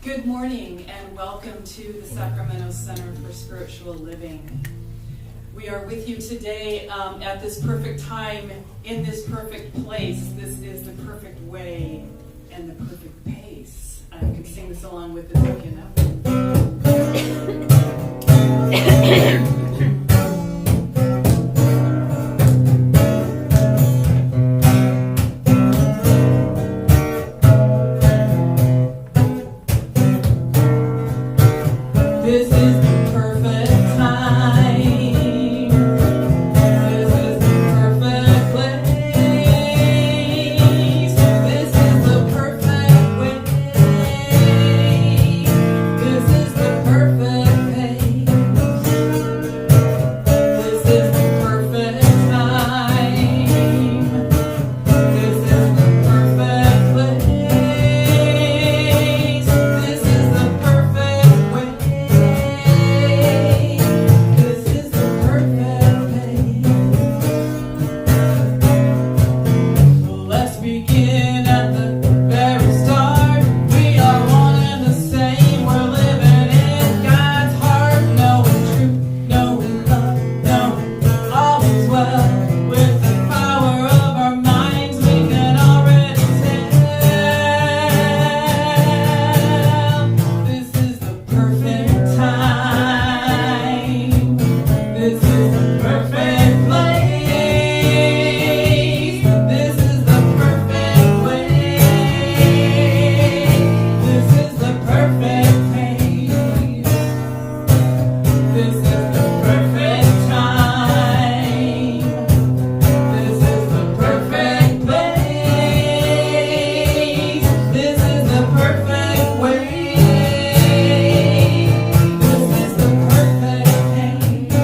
Good morning and welcome to the Sacramento Center for Spiritual Living. We are with you today at this perfect time, in this perfect place. This is the perfect way and the perfect pace. You can sing this along with us if you know. This is the perfect time. This is the perfect place. This is the perfect way. This is the perfect pace. This is the perfect time. This is the perfect place. This is the perfect way. This is the perfect pace. Let's begin at the very start. We are one and the same. We're living in God's heart, knowing truth, knowing love, knowing all is well. With the power of our minds, we can already tell. This is the perfect time. This is the perfect place. This is the perfect way. This is the perfect pace. This is the perfect time. This is the perfect place. This is the perfect way. This is the perfect pace.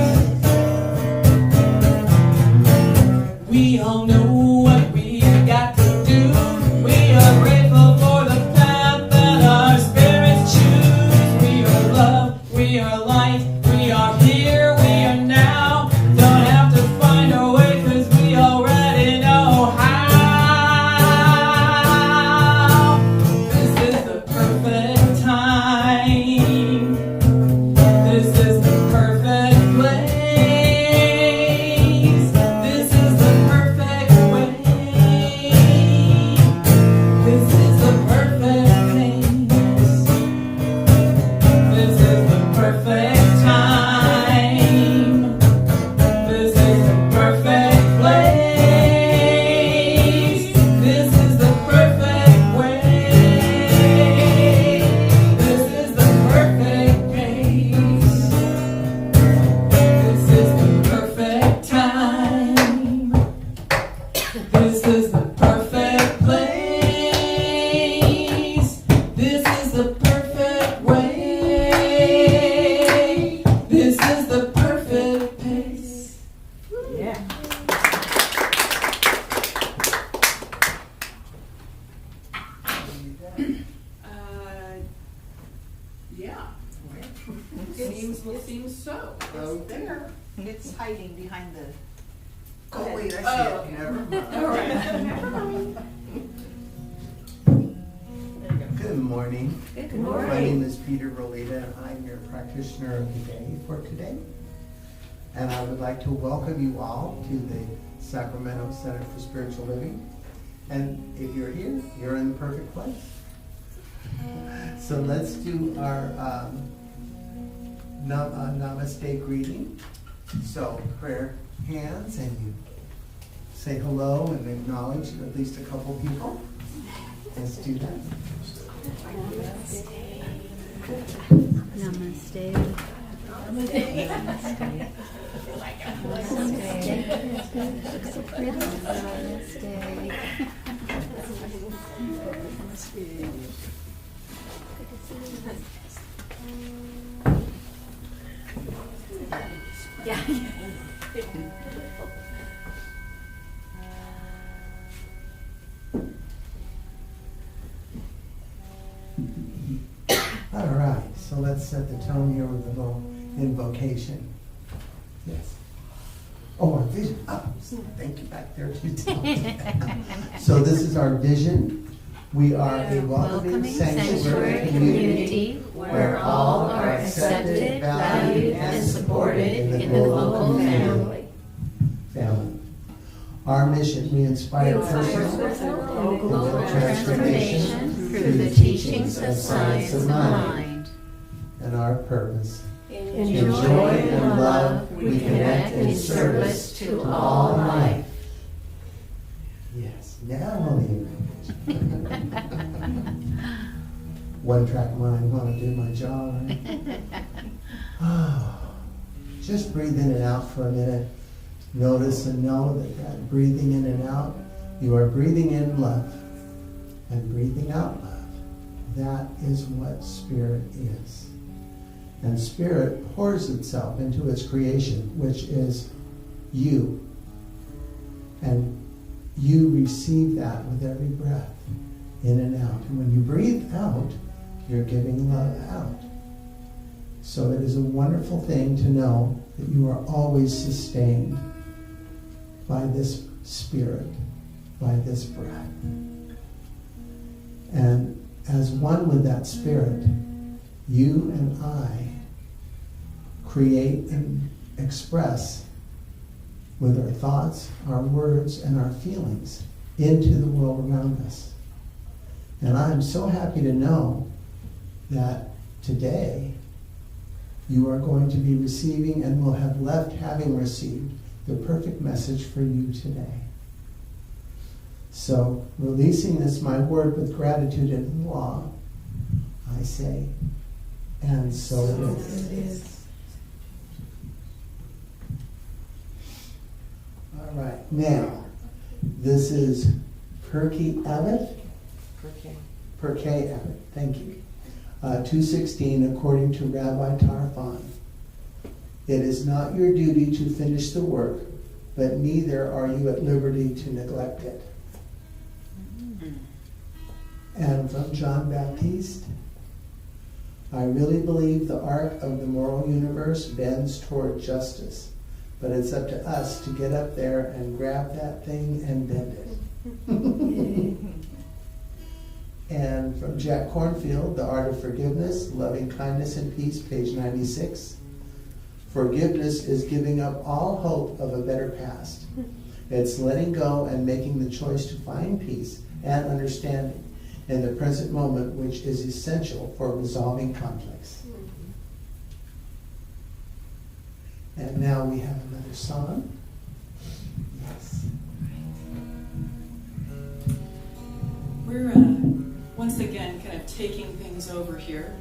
We all know what we got to do. We are grateful for the path that our spirits choose. We are love, we are light, we are here, we are now. Don't have to find our way, 'cause we already know how. This is the perfect time. This is the perfect place. This is the perfect way. This is the perfect pace. This is the perfect time. This is the perfect place. This is the perfect way. This is the perfect pace. This is the perfect time. This is the perfect place. This is the perfect way. This is the perfect pace. Yeah. Yeah. Seems so. It's there. It's hiding behind the. Oh, wait, I see Oh, it. okay. Never mind. All right. Good morning. Good My name is Peter Rolita, and I'm your practitioner of the day for today. And I would like to welcome you all to the Sacramento Center for Spiritual Living. And if you're here, you're in the perfect place. So let's do our namaste greeting. So prayer hands, and you say hello and acknowledge at least a couple people. Let's do that. Namaste. All right, so let's set the tone here with a little invocation. Yes. Oh, our vision. Oh, thank you back there too. So this is our vision. We are a welcoming sanctuary community where all are accepted, valued, and supported in the local family. Our mission, we inspire personal and global transformation through the teachings of science of mind. And our purpose, in joy and love, we connect in service to all life. Yes, now only one track mind, want to do my job, right? Just breathe in and out for a minute. Notice and know that breathing in and out, you are breathing in love and breathing out love. That is what spirit is. And spirit pours itself into its creation, which is you. And you receive that with every breath, in and out. And when you breathe out, you're giving love out. So it is a wonderful thing to know that you are always sustained by this spirit, by this breath. And as one with that spirit, you and I create and express with our thoughts, our words, and our feelings into the world around us. And I'm so happy to know that today you are going to be receiving and will have left having received the perfect message for you today. So, releasing this, my word, with gratitude and awe, I say, and so it is. All right, now, this is Perky Abbott. Perky Abbott, thank you. 2:16, according to Rabbi Tarfon. It is not your duty to finish the work, but neither are you at liberty to neglect it. And from John Baptiste, I really believe the arc of the moral universe bends toward justice, but it's up to us to get up there and grab that thing and bend it. And from Jack Kornfield, The Art of Forgiveness, Loving Kindness and Peace, page 96. Forgiveness is giving up all hope of a better past. It's letting go and making the choice to find peace and understanding in the present moment, which is essential for resolving conflicts. And now we have another song. Yes. We're once again kind of taking things over here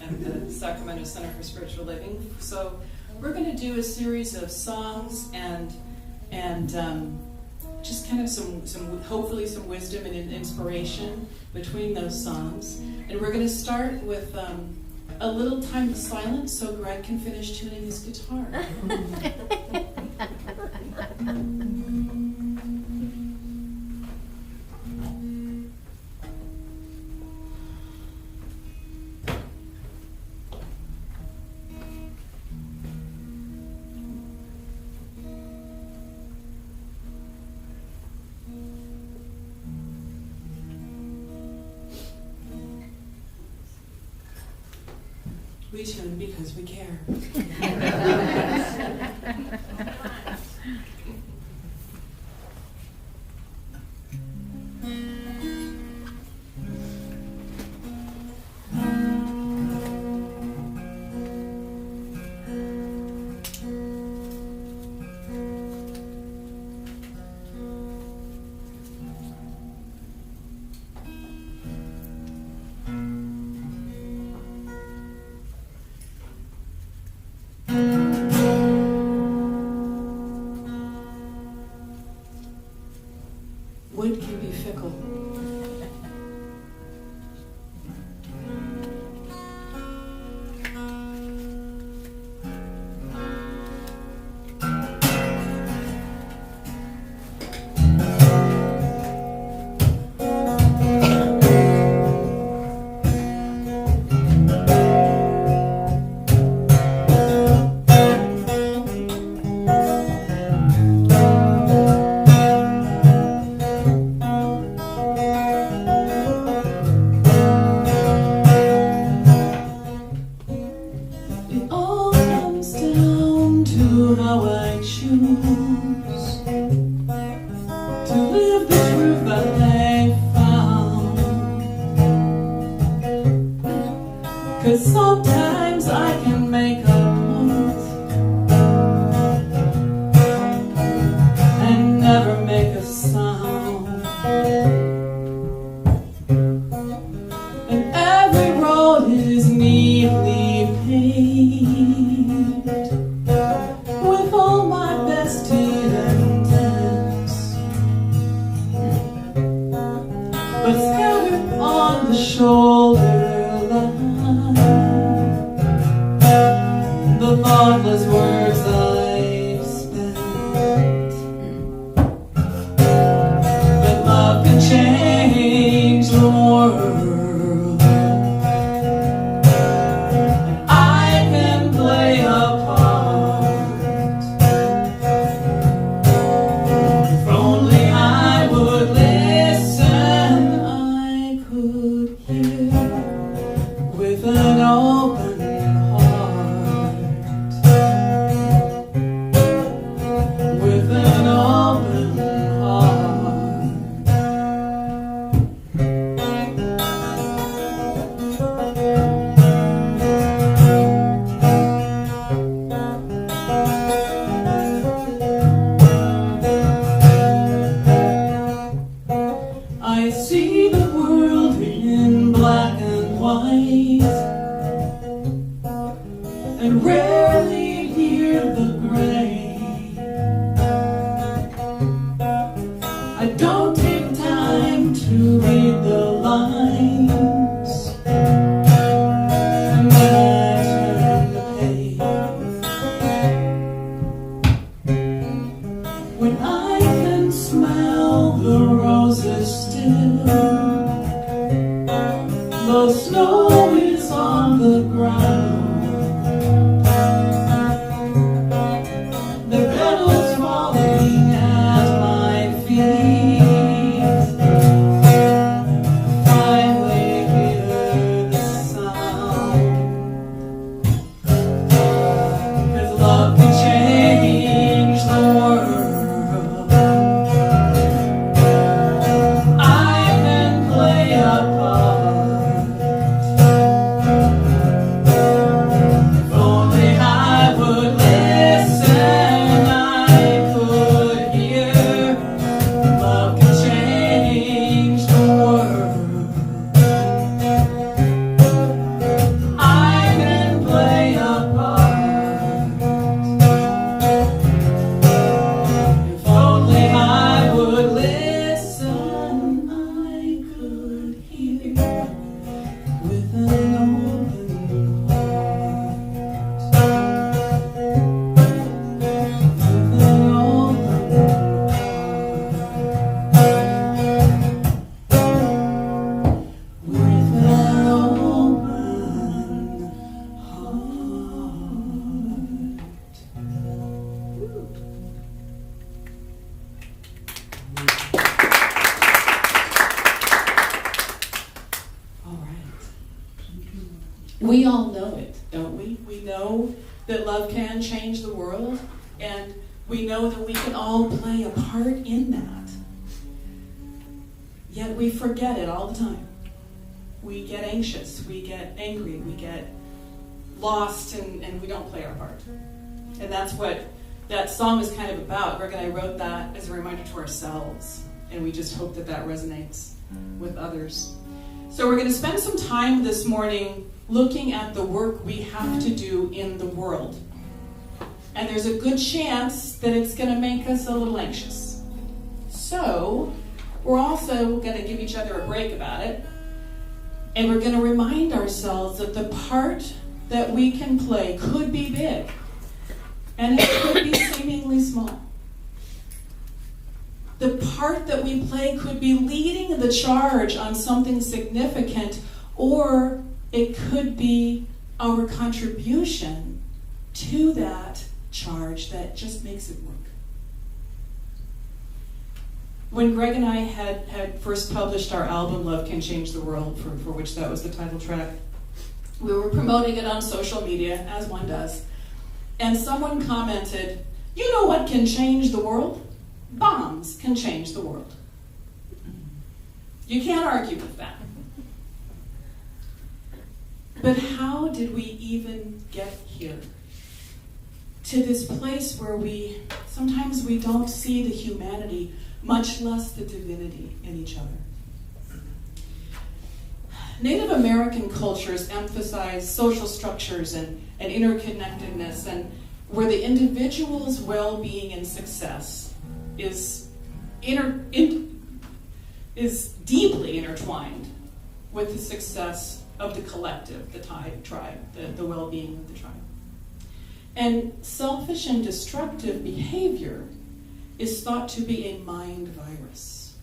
at the Sacramento Center for Spiritual Living. So we're going to do a series of songs and just kind of some hopefully some wisdom and inspiration between those songs. And we're going to start with a little time of silence so Greg can finish tuning his guitar. We tune because we care. scattered on the shoulder line. The thoughtless words I've spent. But love can change the world. And I can play a part. If only I would listen, I could hear with an open heart. With an open heart. I see the world in black and white, and rarely hear the gray. I don't take time to read the lines, and then I turn the page. When I can smell the roses still, the snow is on the ground, the petals falling at my feet. Finally hear the sound, 'cause love can change the world. I can play a part. If only I would listen, I could hear. Love can change the world. I can play a part. If only I would listen, I could hear with an open heart. With an open heart. With an All right. We all know it, don't we? We know that love can change the world, and we know that we can all play a part in that. Yet we forget it all the time. We get anxious, we get angry, we get lost, and we don't play our part. And that's what that song is kind of about. Greg and I wrote that as a reminder to ourselves, and we just hope that that resonates with others. So we're going to spend some time this morning looking at the work we have to do in the world. And there's a good chance that it's going to make us a little anxious. So we're also going to give each other a break about it. And we're going to remind ourselves that the part that we can play could be big. And it could be seemingly small. The part that we play could be leading the charge on something significant, or it could be our contribution to that charge that just makes it work. When Greg and I had first published our album, Love Can Change the World, for which that was the title track, we were promoting it on social media, as one does. And someone commented, "You know what can change the world? Bombs can change the world." You can't argue with that. But how did we even get here? To this place where sometimes we don't see the humanity, much less the divinity in each other. Native American cultures emphasize social structures and interconnectedness, and where the individual's well-being and success is is deeply intertwined with the success of the collective, the tribe, the well-being of the tribe. And selfish and destructive behavior is thought to be a mind virus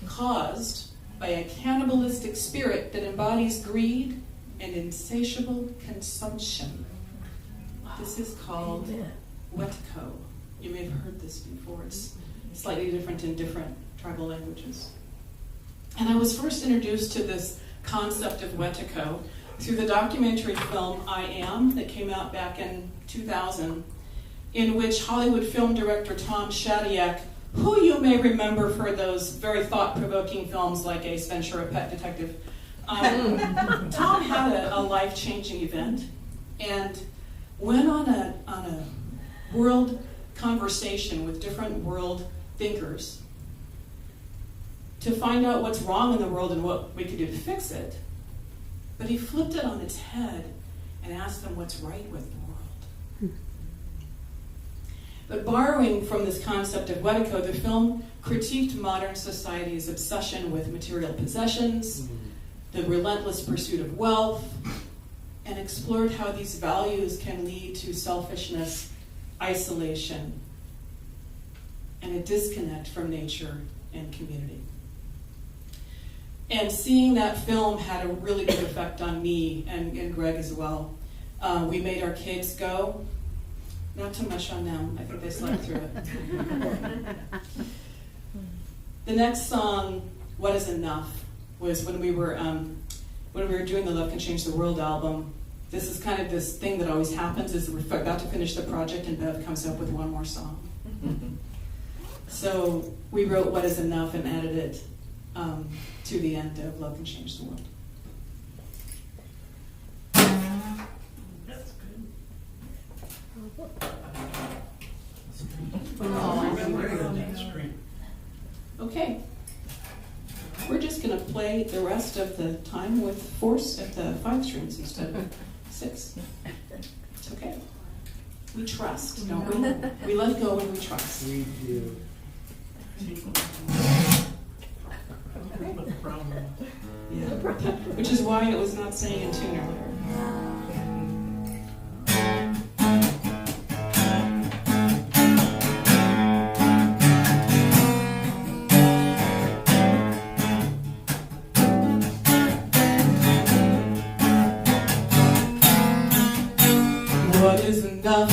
caused by a cannibalistic spirit that embodies greed and insatiable consumption. This is called wetiko. You may have heard this before. It's slightly different in different tribal languages. And I was first introduced to this concept of wetiko through the documentary film I Am that came out back in 2000, in which Hollywood film director Tom Shadyac, who you may remember for those very thought-provoking films like Ace Ventura, Pet Detective, Tom had a life-changing event and went on a world conversation with different world thinkers to find out what's wrong in the world and what we could do to fix it. But he flipped it on its head and asked them what's right with the world. But borrowing from this concept of wetiko, the film critiqued modern society's obsession with material possessions, the relentless pursuit of wealth, and explored how these values can lead to selfishness, isolation, and a disconnect from nature and community. And seeing that film had a really big effect on me and Greg as well. We made our kids go. Not too much on them. I think they slept through it. The next song, What Is Enough, was when we were doing the Love Can Change the World album. This is kind of this thing that always happens, is we're about to finish the project and Bev comes up with one more song. So we wrote What Is Enough and added it to the end of Love Can Change the World. That's good. Okay. We're just going to play the rest of the time with force at the 5 strings instead of 6. It's okay. We trust, don't we? We let go and we trust. We do. Yeah. Which is why it was not saying in tune earlier. What is enough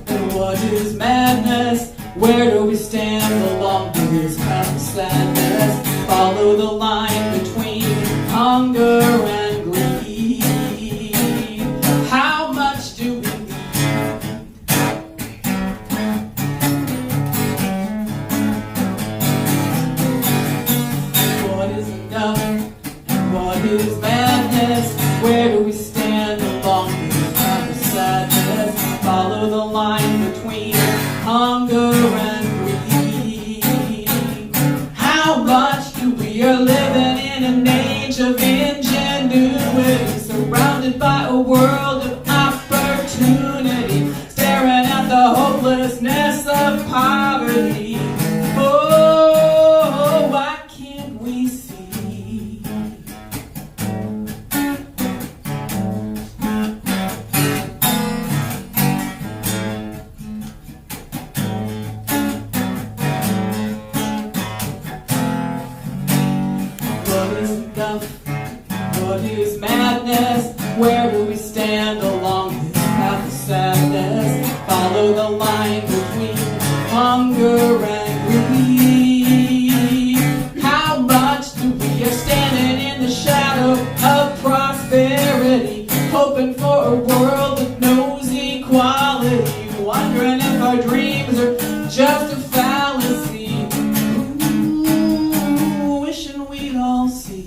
and what is madness? Where do we stand along this path of sadness? Follow the line between hunger and greed. How much do we need? What is enough and what is madness? Where do we stand along this path of sadness? Follow the line between hunger and greed. How much do we are living in an age of ingenuity, surrounded by a world of opportunity, staring at the hopelessness of poverty. Oh, why can't we see? What is enough? What is madness? Where do we stand along this path of sadness? Follow the line between hunger and greed. How much do we are standing in the shadow of prosperity, hoping for a world that knows equality, wondering if our dreams are just a fallacy. Ooh, wishing we'd all see.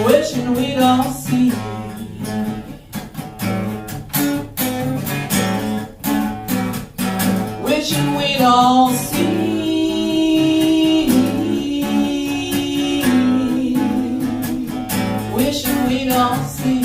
Wishing we'd all see. Wishing we'd all see. Wishing we'd all see.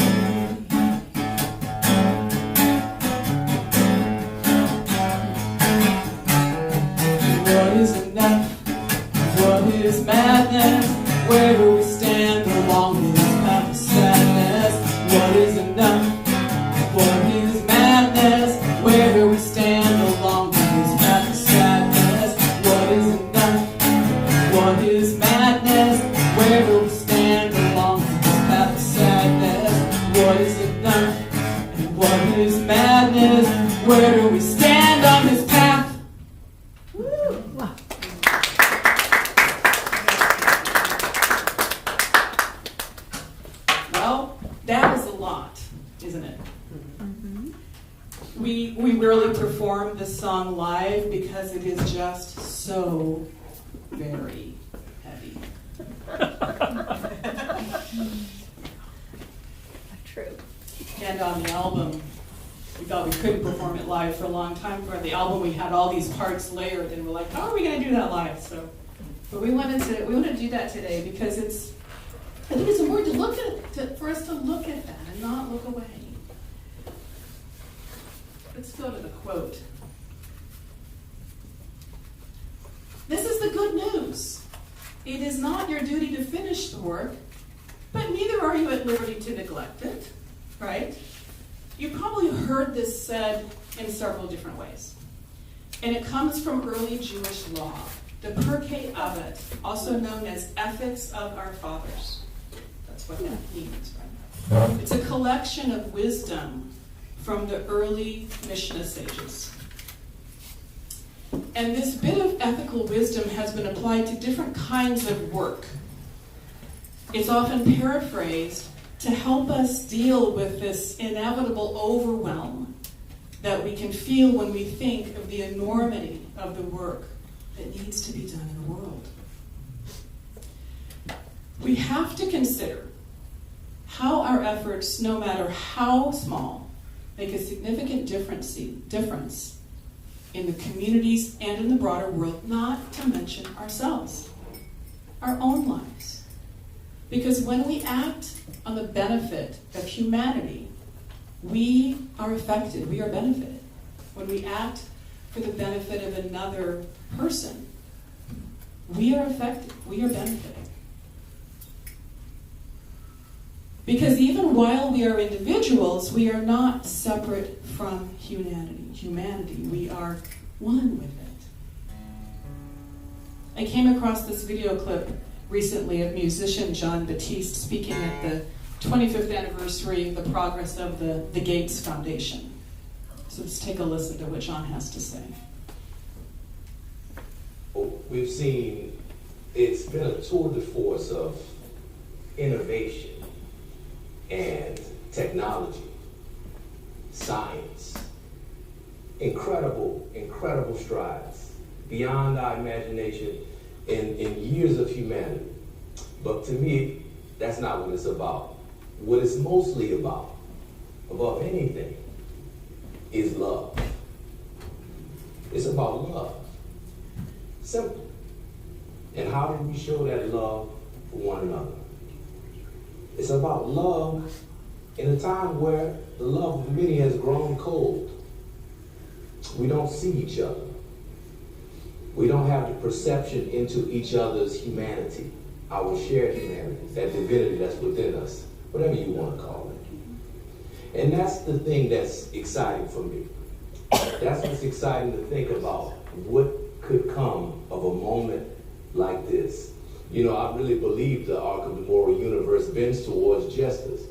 live because it is just so very heavy. True. And on the album, we thought we couldn't perform it live for a long time. For the album, we had all these parts layered, and we're like, how are we going to do that live? But we wanted to do that today because I think it's important to look at for us to look at that and not look away. Let's go to the quote. This is the good news. It is not your duty to finish the work, but neither are you at liberty to neglect it, right? You probably heard this said in several different ways. And it comes from early Jewish law, the Pirkei Avot, also known as Ethics of Our Fathers. That's what that means, right? It's a collection of wisdom from the early Mishnah sages. And this bit of ethical wisdom has been applied to different kinds of work. It's often paraphrased to help us deal with this inevitable overwhelm that we can feel when we think of the enormity of the work that needs to be done in the world. We have to consider how our efforts, no matter how small, make a significant difference in the communities and in the broader world, not to mention ourselves, our own lives. Because when we act on the benefit of humanity, we are affected, we are benefited. When we act for the benefit of another person, we are affected, we are benefited. Because even while we are individuals, we are not separate from humanity. We are one with it. I came across this video clip recently of musician John Batiste speaking at the 25th anniversary of the progress of the Gates Foundation. So let's take a listen to what John has to say. We've seen it's been a tour de force of innovation and technology, science, incredible strides beyond our imagination in years of humanity. But to me, that's not what it's about. What it's mostly about, above anything, is love. It's about love. Simple. And how do we show that love for one another? It's about love in a time where the love of many has grown cold. We don't see each other. We don't have the perception into each other's humanity, our shared humanity, that divinity that's within us, whatever you want to call it. And that's the thing that's exciting for me. That's what's exciting to think about, what could come of a moment like this. You know, I really believe the arc of the moral universe bends towards justice.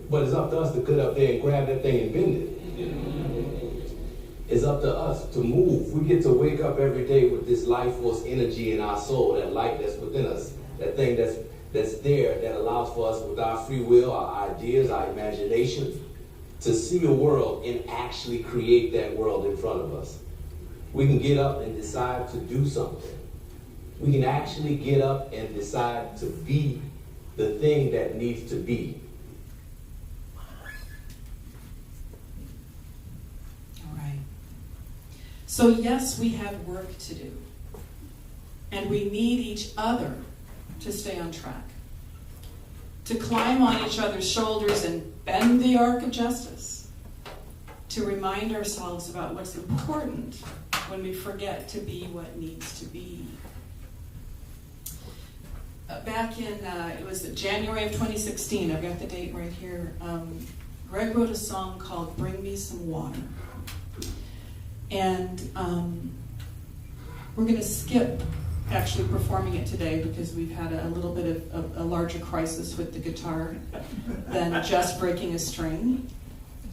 But it's up to us to get up there and grab that thing and bend it. It's up to us to move. We get to wake up every day with this life force energy in our soul, that light that's within us, that thing that's there, that allows for us with our free will, our ideas, our imagination, to see a world and actually create that world in front of us. We can get up and decide to do something. We can actually get up and decide to be the thing that needs to be. All right. So yes, we have work to do. And we need each other to stay on track, to climb on each other's shoulders and bend the arc of justice, to remind ourselves about what's important when we forget to be what needs to be. Back in, it was January of 2016, I've got the date right here, Greg wrote a song called Bring Me Some Water. And we're going to skip actually performing it today because we've had a little bit of a larger crisis with the guitar than just breaking a string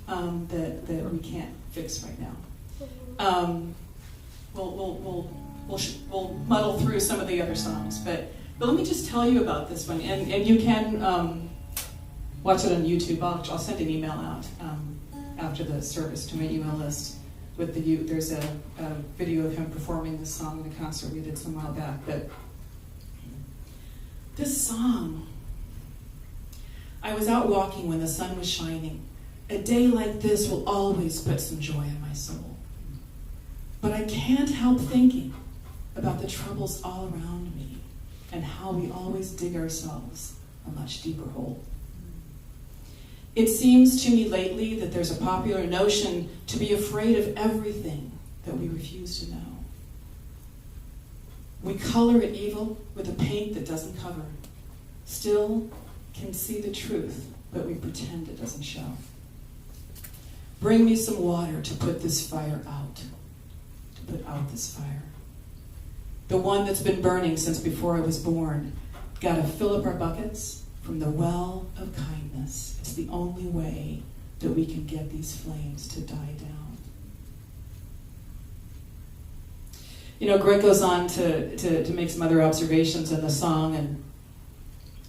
that we can't fix right now. We'll muddle through some of the other songs, but let me just tell you about this one, and you can watch it on YouTube. I'll send an email out after the service to my email list. with the youth. There's a video of him performing this song in a concert we did some while back. But this song, I was out walking when the sun was shining. A day like this will always put some joy in my soul. But I can't help thinking about the troubles all around me and how we always dig ourselves a much deeper hole. It seems to me lately that there's a popular notion to be afraid of everything that we refuse to know. We color it evil with a paint that doesn't cover. Still can see the truth, but we pretend it doesn't show. Bring me some water to put this fire out. To put out this fire. The one that's been burning since before I was born. Gotta fill up our buckets from the well of kindness. It's the only way that we can get these flames to die down. You know, Greg goes on to make some other observations in the song,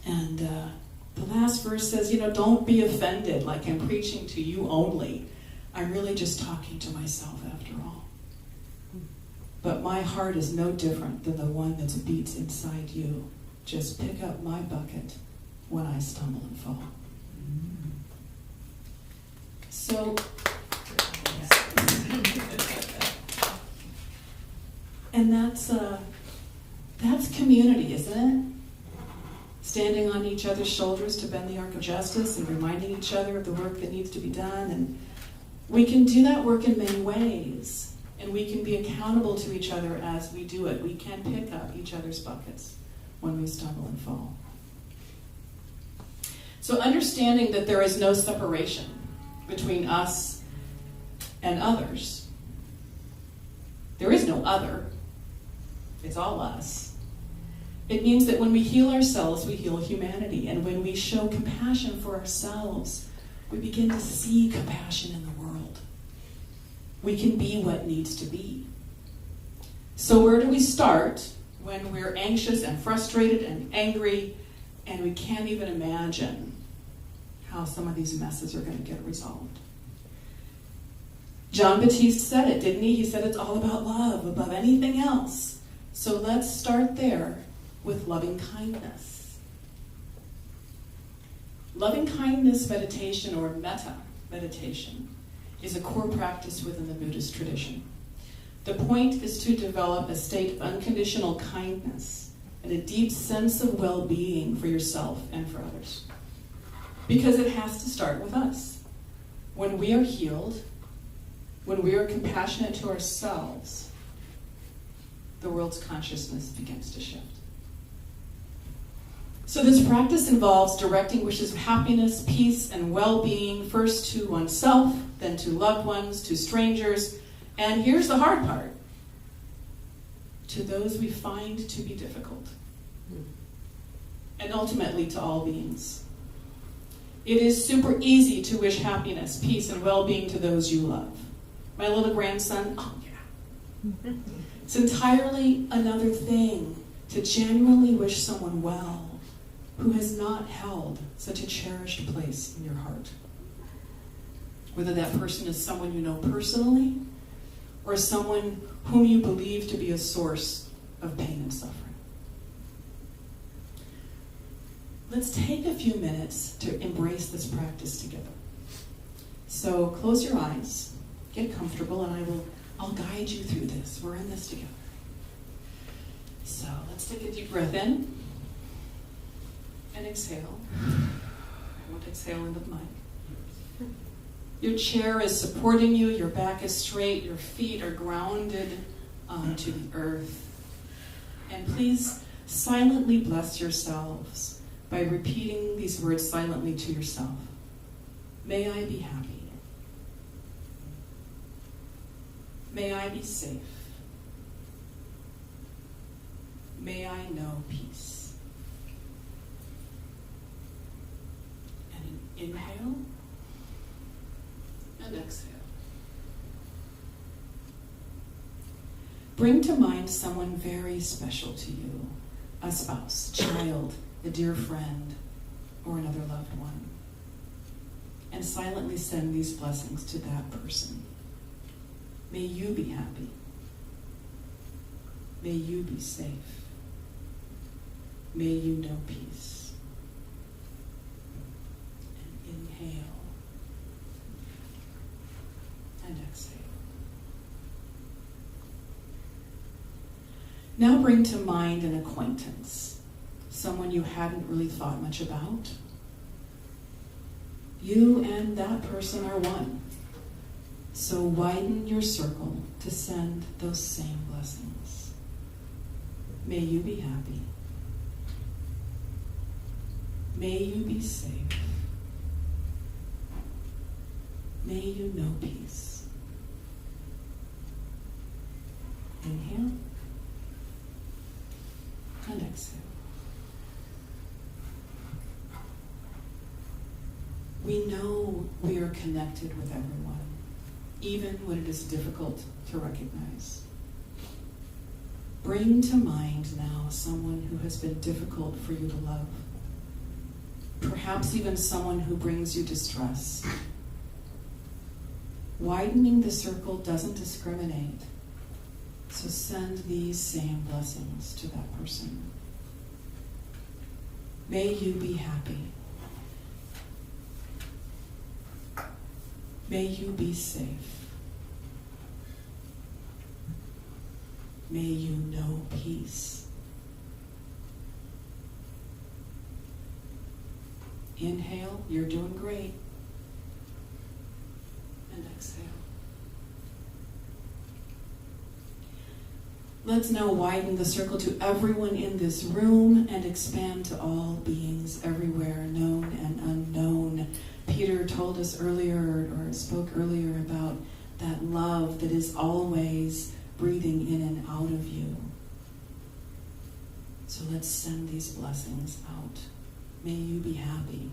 and the last verse says, you know, don't be offended like I'm preaching to you only. I'm really just talking to myself after all. But my heart is no different than the one that beats inside you. Just pick up my bucket when I stumble and fall. So, and that's community, isn't it? Standing on each other's shoulders to bend the arc of justice and reminding each other of the work that needs to be done. And we can do that work in many ways, and we can be accountable to each other as we do it. We can pick up each other's buckets when we stumble and fall. So understanding that there is no separation between us and others. There is no other. It's all us. It means that when we heal ourselves, we heal humanity. And when we show compassion for ourselves, we begin to see compassion in the world. We can be what needs to be. So where do we start when we're anxious and frustrated and angry and we can't even imagine how some of these messes are going to get resolved? John Baptiste said it, didn't he? He said it's all about love above anything else. So let's start there with loving kindness. Loving kindness meditation, or metta meditation, is a core practice within the Buddhist tradition. The point is to develop a state of unconditional kindness and a deep sense of well-being for yourself and for others. Because it has to start with us. When we are healed, when we are compassionate to ourselves, the world's consciousness begins to shift. So this practice involves directing wishes of happiness, peace, and well-being, first to oneself, then to loved ones, to strangers, and here's the hard part, to those we find to be difficult, and ultimately to all beings. It is super easy to wish happiness, peace, and well-being to those you love. My little grandson, oh yeah. It's entirely another thing to genuinely wish someone well who has not held such a cherished place in your heart. Whether that person is someone you know personally or someone whom you believe to be a source of pain and suffering. Let's take a few minutes to embrace this practice together. So close your eyes, get comfortable, and I'll guide you through this. We're in this together. So let's take a deep breath in and exhale. I won't exhale into the mic. Your chair is supporting you, your back is straight, your feet are grounded onto the earth. And please silently bless yourselves by repeating these words silently to yourself. May I be happy. May I be safe. May I know peace. And an inhale and exhale. Bring to mind someone very special to you, a spouse, child, a dear friend, or another loved one. And silently send these blessings to that person. May you be happy. May you be safe. May you know peace. And inhale. And exhale. Now bring to mind an acquaintance, someone you hadn't really thought much about. You and that person are one. So widen your circle to send those same blessings. May you be happy. May you be safe. May you know peace. Inhale and exhale. We know we are connected with everyone, even when it is difficult to recognize. Bring to mind now someone who has been difficult for you to love. Perhaps even someone who brings you distress. Widening the circle doesn't discriminate, so send these same blessings to that person. May you be happy. May you be safe. May you know peace. Inhale, you're doing great. And exhale. Let's now widen the circle to everyone in this room and expand to all beings everywhere, known and unknown. Peter told us earlier, or spoke earlier, about that love that is always breathing in and out of you. So let's send these blessings out. May you be happy.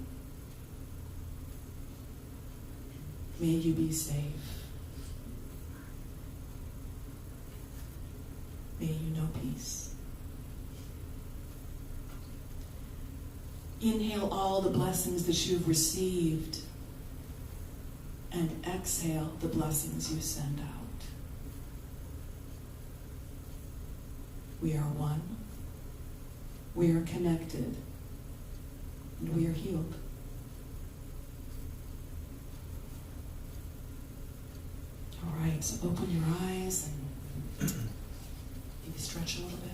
May you be safe. May you know peace. Inhale all the blessings that you've received and exhale the blessings you send out. We are one. We are connected. And we are healed. All right, so open your eyes and maybe stretch a little bit.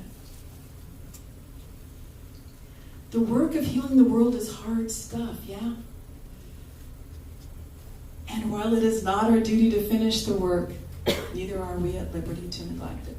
The work of healing the world is hard stuff, yeah? And while it is not our duty to finish the work, neither are we at liberty to neglect it.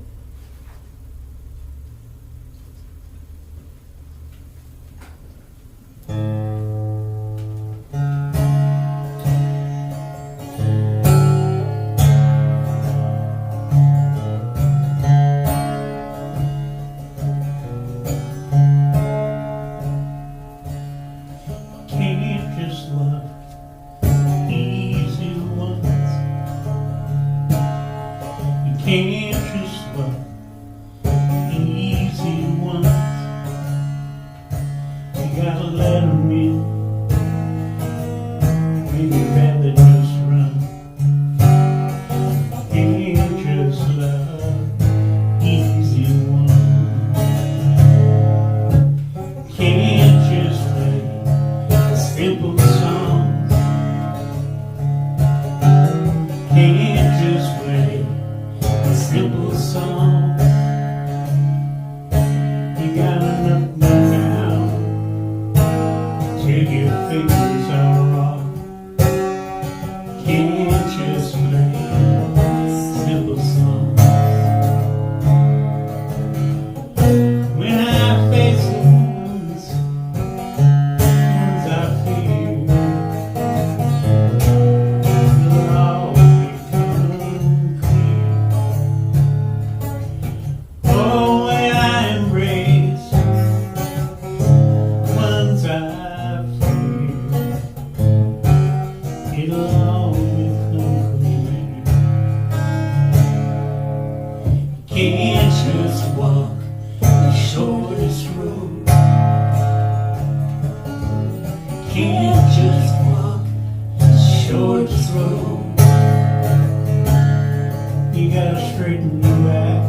straighten you back.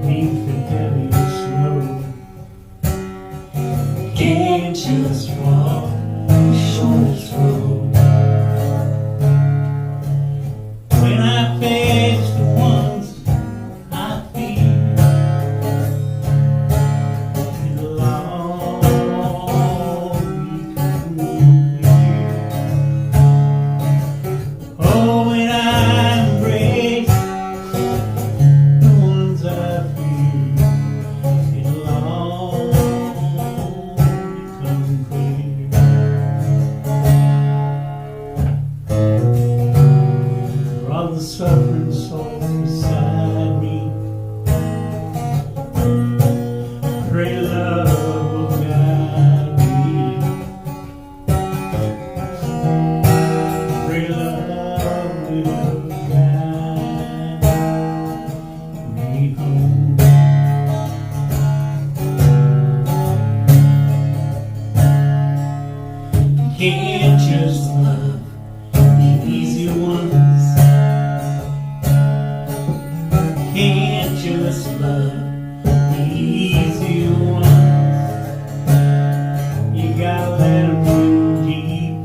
Infidelity is slow. Can't just walk the shortest road. When I face the ones I fear, it'll all become clear. Oh, when I embrace the ones I fear, it'll all become clear. For all the suffering souls beside me, pray love will guide me. Pray love will guide me home. Can't just love the easy ones. Can't just love the easy ones. You gotta let them in deep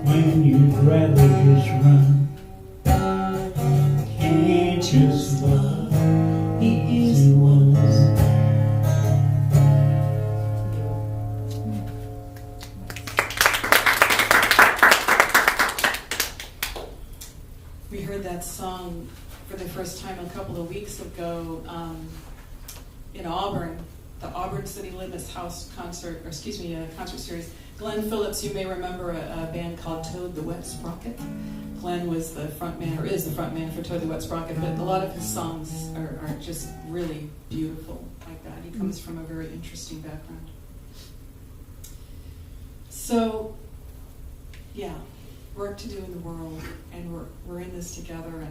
when you'd rather just run. Can't just love the easy ones. We heard that song for the first time a couple of weeks ago in Auburn, the Auburn City Litmus House concert, or excuse me, a concert series. Glenn Phillips, you may remember a band called Toad the Wet Sprocket. Glenn was the front man, or is the front man for Toad the Wet Sprocket, but a lot of his songs are just really beautiful like that. He comes from a very interesting background. So, yeah, work to do in the world, and we're in this together,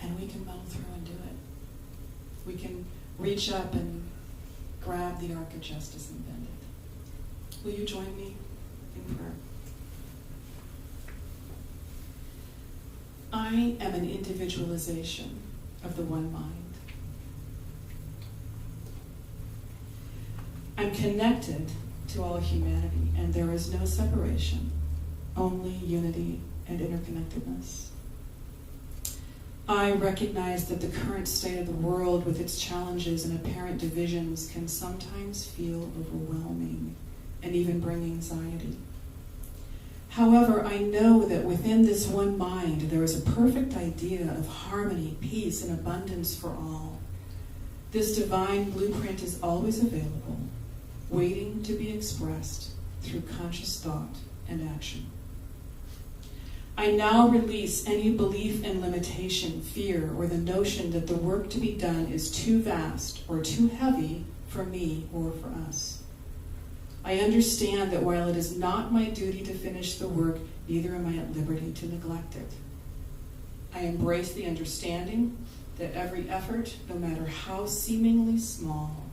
and we can muddle through and do it. We can reach up and grab the arc of justice and bend it. Will you join me in prayer? I am an individualization of the one mind. I'm connected to all humanity, and there is no separation, only unity and interconnectedness. I recognize that the current state of the world with its challenges and apparent divisions can sometimes feel overwhelming and even bring anxiety. However, I know that within this one mind there is a perfect idea of harmony, peace, and abundance for all. This divine blueprint is always available, waiting to be expressed through conscious thought and action. I now release any belief in limitation, fear, or the notion that the work to be done is too vast or too heavy for me or for us. I understand that while it is not my duty to finish the work, neither am I at liberty to neglect it. I embrace the understanding that every effort, no matter how seemingly small,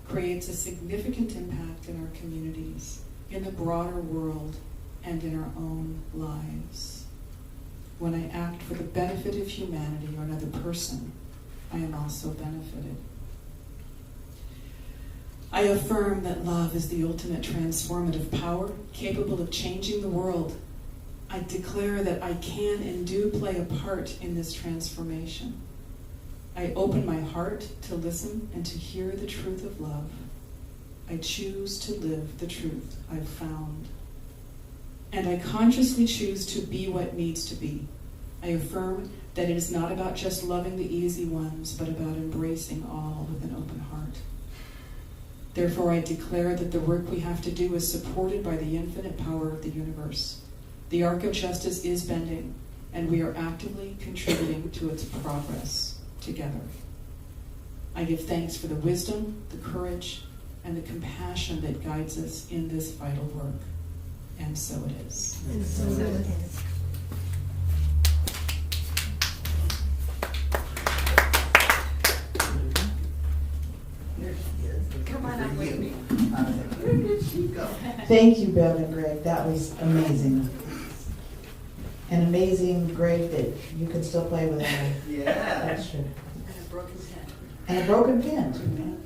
creates a significant impact in our communities, in the broader world, and in our own lives. When I act for the benefit of humanity or another person, I am also benefited. I affirm that love is the ultimate transformative power, capable of changing the world. I declare that I can and do play a part in this transformation. I open my heart to listen and to hear the truth of love. I choose to live the truth I've found. And I consciously choose to be what needs to be. I affirm that it is not about just loving the easy ones, but about embracing all with an open heart. Therefore, I declare that the work we have to do is supported by the infinite power of the universe. The arc of justice is bending, and we are actively contributing to its progress together. I give thanks for the wisdom, the courage, and the compassion that guides us in this vital work. And so it is. And so it is. Come on up with me. Where did she go? Thank you, Bev and Greg. That was amazing. an amazing grade that you can still play with. Yeah. That's true. And a broken pen. And a broken pen.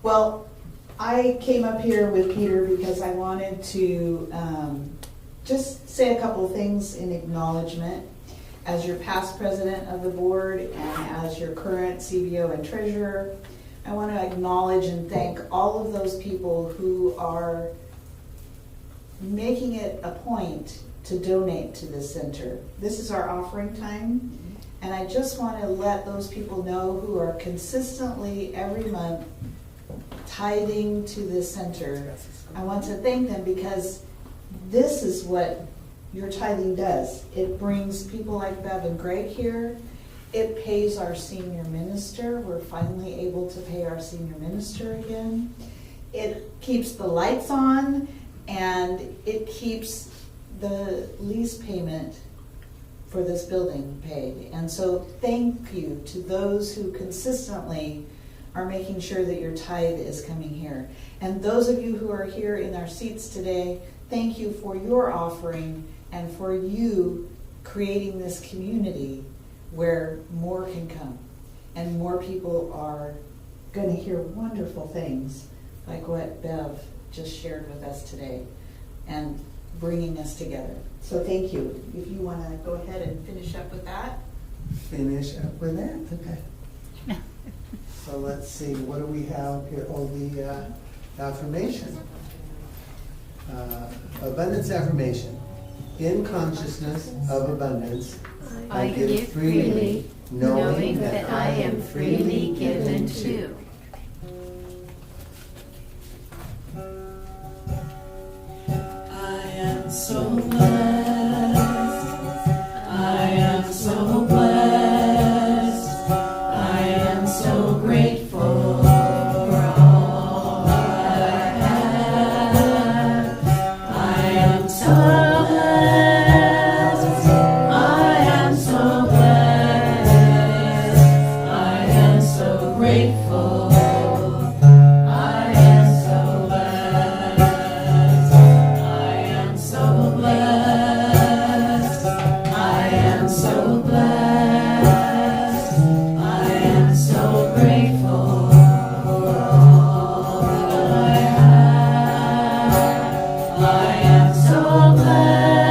Well, I came up here with Peter because I wanted to just say a couple of things in acknowledgement. As your past president of the board and as your current CBO and treasurer, I want to acknowledge and thank all of those people who are making it a point to donate to this center. This is our offering time, and I just want to let those people know who are consistently every month tithing to this center. I want to thank them because this is what your tithing does. It brings people like Bev and Greg here. It pays our senior minister. We're finally able to pay our senior minister again. It keeps the lights on, and it keeps the lease payment for this building paid. And so thank you to those who consistently are making sure that your tithe is coming here. And those of you who are here in our seats today, thank you for your offering and for you creating this community where more can come and more people are going to hear wonderful things like what Bev just shared with us today and bringing us together. So thank you. If you want to go ahead and finish up with that. Finish up with that, okay. So let's see, what do we have here? Oh, the affirmation. Abundance affirmation. In consciousness of abundance, I give freely, knowing that I am freely given too. I am so blessed. I am so blessed. I am so grateful for all that I have. I am so blessed. I am so blessed. I am so grateful. I am so blessed. I am so blessed. I am so blessed. I am so grateful for all that I have. I am so blessed.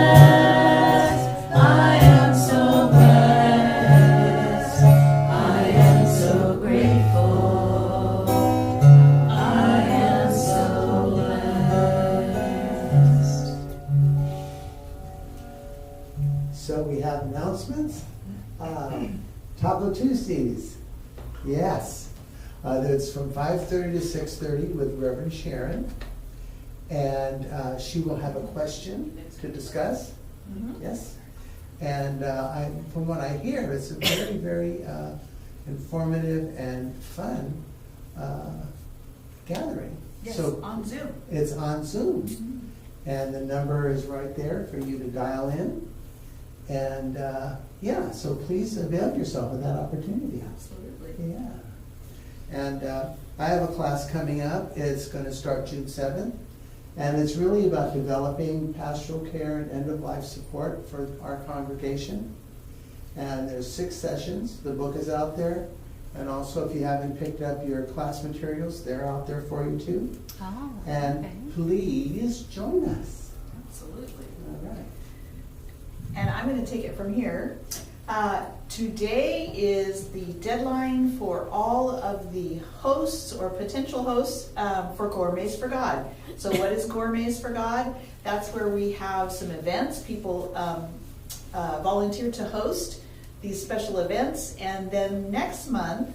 I am so blessed. I am so grateful. I am so blessed. So we have announcements. Taco Tuesdays, yes. That's from 5:30 to 6:30 with Reverend Sharon. And she will have a question to discuss. Yes. And from what I hear, it's a very, very informative and fun gathering. Yes, So on Zoom. it's on Zoom. And the number is right there for you to dial in. And yeah, so please avail yourself of that opportunity. Absolutely. Yeah. And I have a class coming up. It's going to start June 7th. And it's really about developing pastoral care and end-of-life support for our congregation. And there's 6 sessions. The book is out there. And also, if you haven't picked up your class materials, they're out there for you too. Oh, And okay. please join us. Absolutely. All right. And I'm going to take it from here. Today is the deadline for all of the hosts or potential hosts for Gourmets for God. So what is Gourmets for God? That's where we have some events. People volunteer to host these special events. And then next month,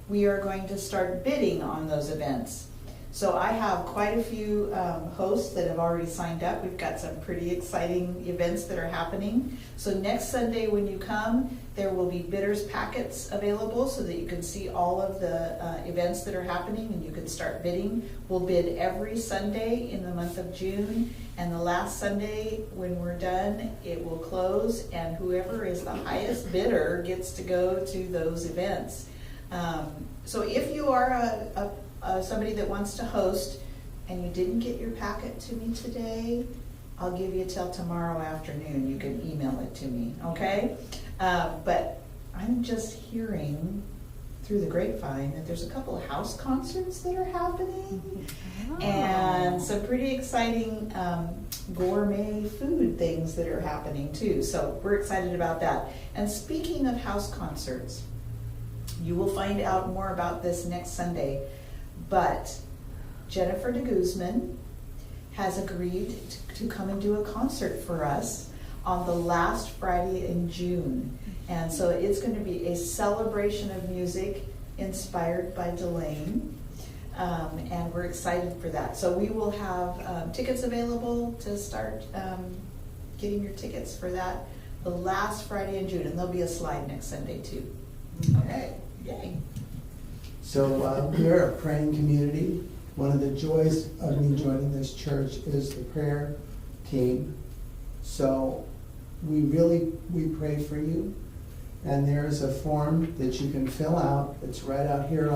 we are going to start bidding on those events. So I have quite a few hosts that have already signed up. We've got some pretty exciting events that are happening. So next Sunday when you come, there will be bidders packets available so that you can see all of the events that are happening and you can start bidding. We'll bid every Sunday in the month of June, and the last Sunday when we're done, it will close, and whoever is the highest bidder gets to go to those events. So if you are somebody that wants to host and you didn't get your packet to me today, I'll give you till tomorrow afternoon. You can email it to me, okay? But I'm just hearing through the grapevine that there's a couple of house concerts that are happening, and some pretty exciting gourmet food things that are happening too. So we're excited about that. And speaking of house concerts, you will find out more about this next Sunday, but Jennifer de Guzman has agreed to come and do a concert for us on the last Friday in June. And so it's going to be a celebration of music inspired by Delane. And we're excited for that. So we will have tickets available to start getting your tickets for that the last Friday in June. And there'll be a slide next Sunday too. Okay, yay. So we're a praying community. One of the joys of me joining this church is the prayer team. So we pray for you. And there's a form that you can fill out. It's right out here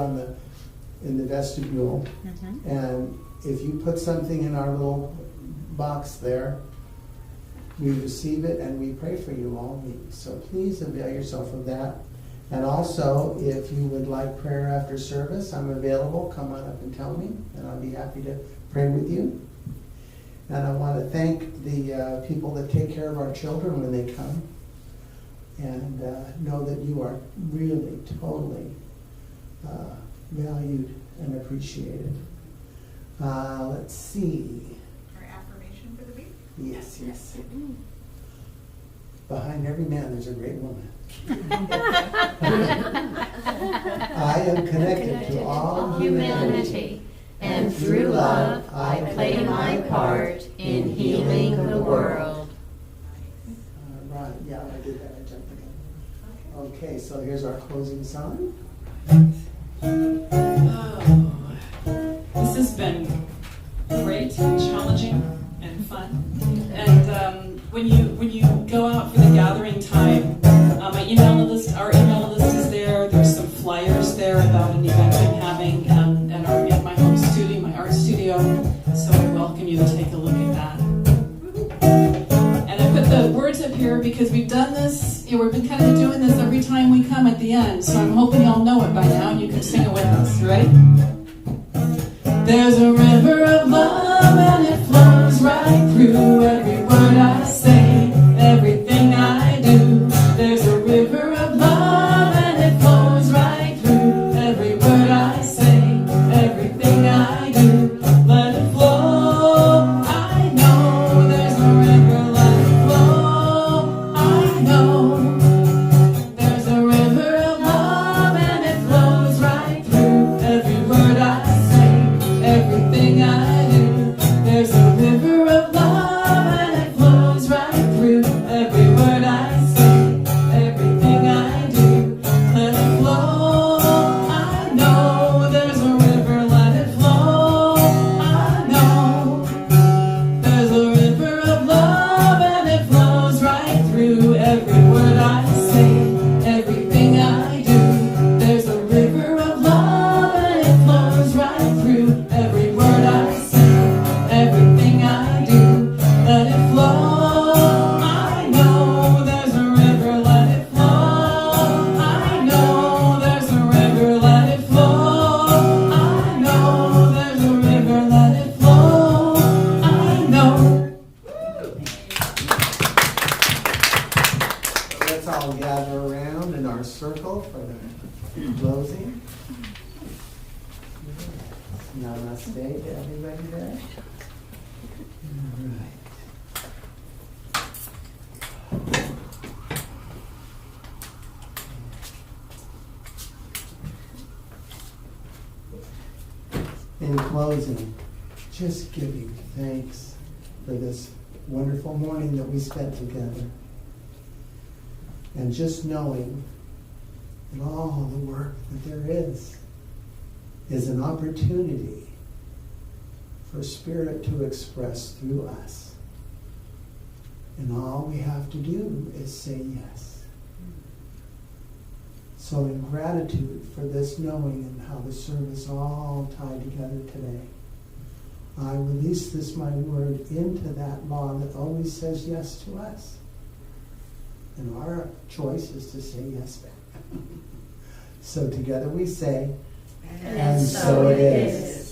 in the vestibule. Mm-hmm. And if you put something in our little box there, we receive it and we pray for you all week. So please avail yourself of that. And also, if you would like prayer after service, I'm available. Come on up and tell me, and I'll be happy to pray with you. And I want to thank the people that take care of our children when they come. And know that you are really, totally valued and appreciated. Let's see. Our affirmation for the week? Yes. Behind every man, there's a great woman. I am connected to all humanity, and through love I play my part in healing the world. Right, yeah, I did that. I jumped again. Okay, so here's our closing song. Oh, this has been great and challenging and fun. And when you go out for the gathering time, our email list is there. There's some flyers there about an event I'm having at my home studio, my art studio. So I welcome you to take a look at that. And I put the words up here because we've done this. We've been kind of doing this every time we come at the end. So I'm hoping you all know it by now and you can sing it with us. Ready? There's a river of love and it flows right through every word I say, everything I do. There's a river of love and it flows right through every word I say, everything I do. Let it flow. I know there's a river. Let it flow. I know there's a river of love and it flows right through every word I say, everything I do. There's a river of love and it flows right through every word I say, everything I do. Let it flow. I know there's a river. Let it flow. I know there's a river of love and it flows right through every word I say, everything I do. There's a river of love and it flows right through every word I say, everything I do. Let it flow. I know there's a river. Let it flow. I know there's a river. Let it flow. I know there's a river. Let it flow. I know. Let's all gather around in our circle for the closing. Namaste to everybody there. All right. In closing, just giving thanks for this wonderful morning that we spent together. And just knowing that all the work that there is an opportunity for Spirit to express through us. And all we have to do is say yes. So in gratitude for this knowing and how the service all tied together today, I release this my word into that law that only says yes to us. And our choice is to say yes back. So together we say, And so it is.